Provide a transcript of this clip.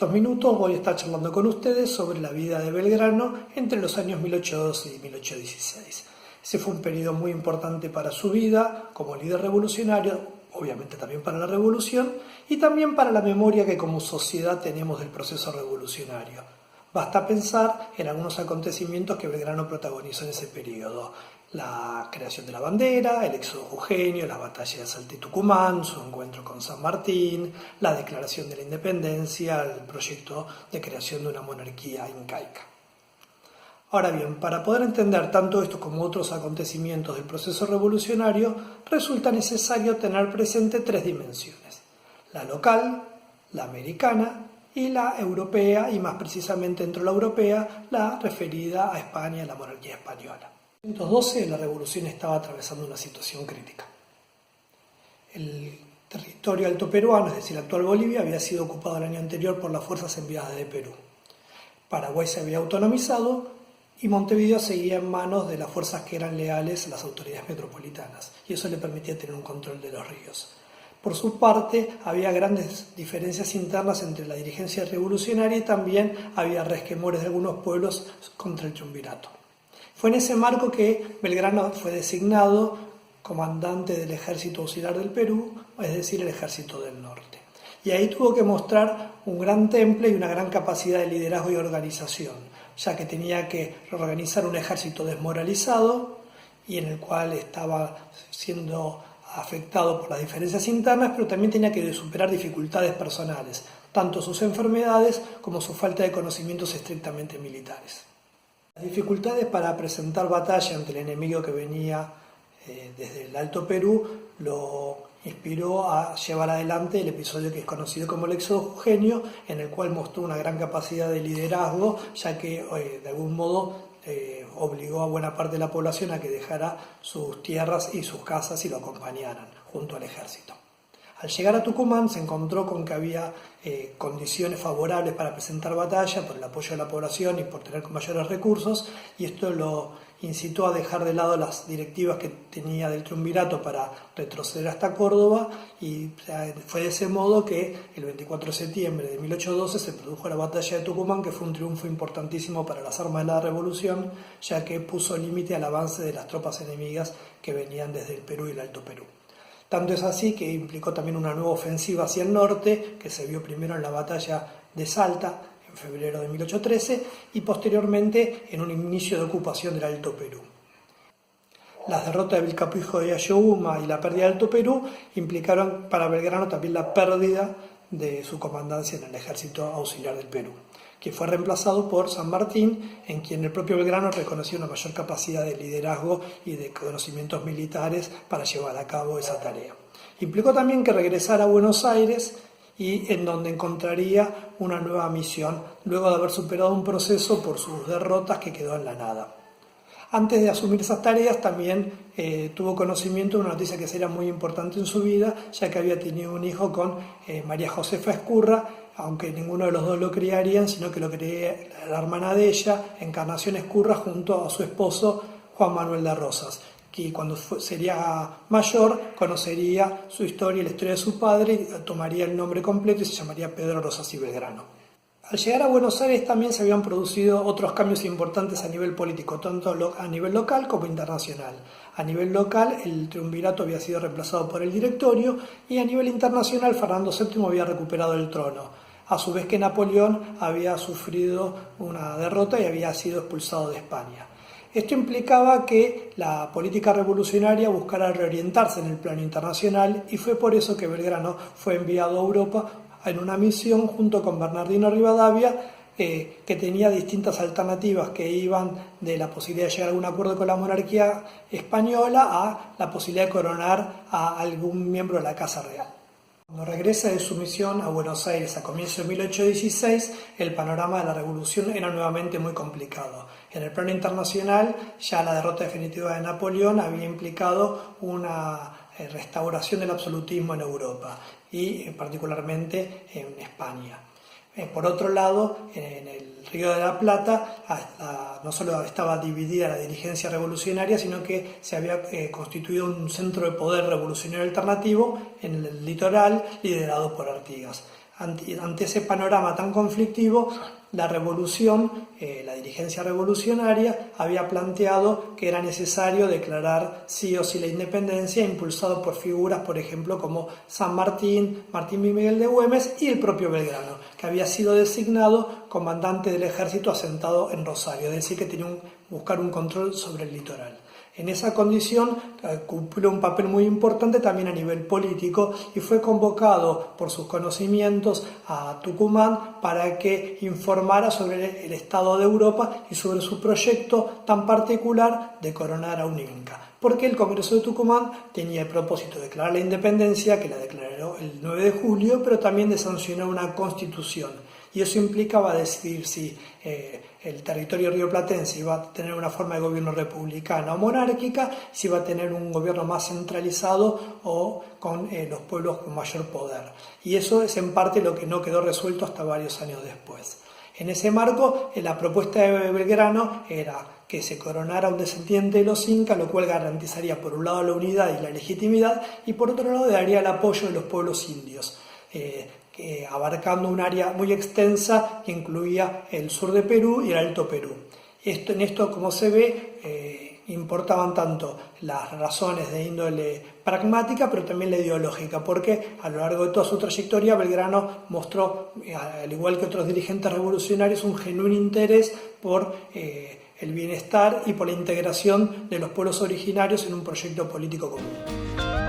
estos minutos voy a estar charlando con ustedes sobre la vida de Belgrano entre los años 1812 y 1816. Ese fue un periodo muy importante para su vida como líder revolucionario, obviamente también para la revolución y también para la memoria que como sociedad tenemos del proceso revolucionario. Basta pensar en algunos acontecimientos que Belgrano protagonizó en ese periodo: la creación de la bandera, el éxodo jujeño, la batalla de Salta y Tucumán, su encuentro con San Martín, la declaración de la independencia, el proyecto de creación de una monarquía incaica. Ahora bien, para poder entender tanto esto como otros acontecimientos del proceso revolucionario, resulta necesario tener presente tres dimensiones: la local, la americana y la europea, y más precisamente dentro de la europea, la referida a España, la monarquía española. En 1812 la revolución estaba atravesando una situación crítica. El territorio alto peruano, es decir, la actual Bolivia, había sido ocupado el año anterior por las fuerzas enviadas de Perú. Paraguay se había autonomizado y Montevideo seguía en manos de las fuerzas que eran leales a las autoridades metropolitanas, y eso le permitía tener un control de los ríos. Por su parte, había grandes diferencias internas entre la dirigencia revolucionaria y también había resquemores de algunos pueblos contra el triunvirato. Fue en ese marco que Belgrano fue designado comandante del Ejército Auxiliar del Perú, es decir, el Ejército del Norte. Y ahí tuvo que mostrar un gran temple y una gran capacidad de liderazgo y organización, ya que tenía que organizar un ejército desmoralizado y en el cual estaba siendo afectado por las diferencias internas, pero también tenía que superar dificultades personales, tanto sus enfermedades como su falta de conocimientos estrictamente militares. Las dificultades para presentar batalla ante el enemigo que venía desde el Alto Perú lo inspiró a llevar adelante el episodio que es conocido como el éxodo jujeño, en el cual mostró una gran capacidad de liderazgo, ya que de algún modo obligó a buena parte de la población a que dejara sus tierras y sus casas y lo acompañaran junto al ejército. Al llegar a Tucumán se encontró con que había condiciones favorables para presentar batalla por el apoyo de la población y por tener mayores recursos, y esto lo incitó a dejar de lado las directivas que tenía del triunvirato para retroceder hasta Córdoba, y fue de ese modo que el 24 de septiembre de 1812 se produjo la batalla de Tucumán, que fue un triunfo importantísimo para las armas de la revolución, ya que puso límite al avance de las tropas enemigas que venían desde el Perú y el Alto Perú. Tanto es así que implicó también una nueva ofensiva hacia el norte, que se vio primero en la batalla de Salta en febrero de 1813 y posteriormente en un inicio de ocupación del Alto Perú. Las derrotas de Vilcapugio de Ayohuma y la pérdida del Alto Perú implicaron para Belgrano también la pérdida de su comandancia en el Ejército Auxiliar del Perú, que fue reemplazado por San Martín, en quien el propio Belgrano reconoció una mayor capacidad de liderazgo y de conocimientos militares para llevar a cabo esa tarea. Implicó también que regresara a Buenos Aires, y en donde encontraría una nueva misión, luego de haber superado un proceso por sus derrotas que quedó en la nada. Antes de asumir esas tareas también tuvo conocimiento de una noticia que sería muy importante en su vida, ya que había tenido un hijo con María Josefa Ezcurra, aunque ninguno de los dos lo criarían, sino que lo criaría la hermana de ella, Encarnación Ezcurra, junto a su esposo Juan Manuel de Rosas, que cuando sería mayor conocería su historia y la historia de su padre, y tomaría el nombre completo y se llamaría Pedro Rosas y Belgrano. Al llegar a Buenos Aires también se habían producido otros cambios importantes a nivel político, tanto a nivel local como internacional. A nivel local, el triunvirato había sido reemplazado por el directorio, y a nivel internacional, Fernando VII había recuperado el trono, a su vez que Napoleón había sufrido una derrota y había sido expulsado de España. Esto implicaba que la política revolucionaria buscara reorientarse en el plano internacional, y fue por eso que Belgrano fue enviado a Europa en una misión junto con Bernardino Rivadavia, que tenía distintas alternativas que iban de la posibilidad de llegar a algún acuerdo con la monarquía española a la posibilidad de coronar a algún miembro de la Casa Real. Cuando regresa de su misión a Buenos Aires a comienzos de 1816, el panorama de la revolución era nuevamente muy complicado. En el plano internacional, ya la derrota definitiva de Napoleón había implicado una restauración del absolutismo en Europa y particularmente en España. Por otro lado, en el Río de la Plata no solo estaba dividida la dirigencia revolucionaria, sino que se había constituido un centro de poder revolucionario alternativo en el litoral liderado por Artigas. ante ese panorama tan conflictivo, la revolución, la dirigencia revolucionaria había planteado que era necesario declarar sí o sí la independencia, impulsado por figuras, por ejemplo, como San Martín, Martín Miguel de Güemes y el propio Belgrano, que había sido designado comandante del ejército asentado en Rosario, es decir, que tenía que buscar un control sobre el litoral. En esa condición cumplió un papel muy importante también a nivel político y fue convocado por sus conocimientos a Tucumán para que informara sobre el estado de Europa y sobre su proyecto tan particular de coronar a un inca. Porque el Congreso de Tucumán tenía el propósito de declarar la independencia, que la declaró el 9 de julio, pero también de sancionar una constitución. Y eso implicaba decidir si el territorio rioplatense iba a tener una forma de gobierno republicana o monárquica, si iba a tener un gobierno más centralizado o con los pueblos con mayor poder. Y eso es en parte lo que no quedó resuelto hasta varios años después. En ese marco, la propuesta de Belgrano era que se coronara un descendiente de los incas, lo cual garantizaría por un lado la unidad y la legitimidad y por otro lado daría el apoyo de los pueblos indios. Abarcando un área muy extensa que incluía el sur de Perú y el Alto Perú. En esto, como se ve, importaban tanto las razones de índole pragmática, pero también la ideológica, porque a lo largo de toda su trayectoria Belgrano mostró, al igual que otros dirigentes revolucionarios, un genuino interés por el bienestar y por la integración de los pueblos originarios en un proyecto político común.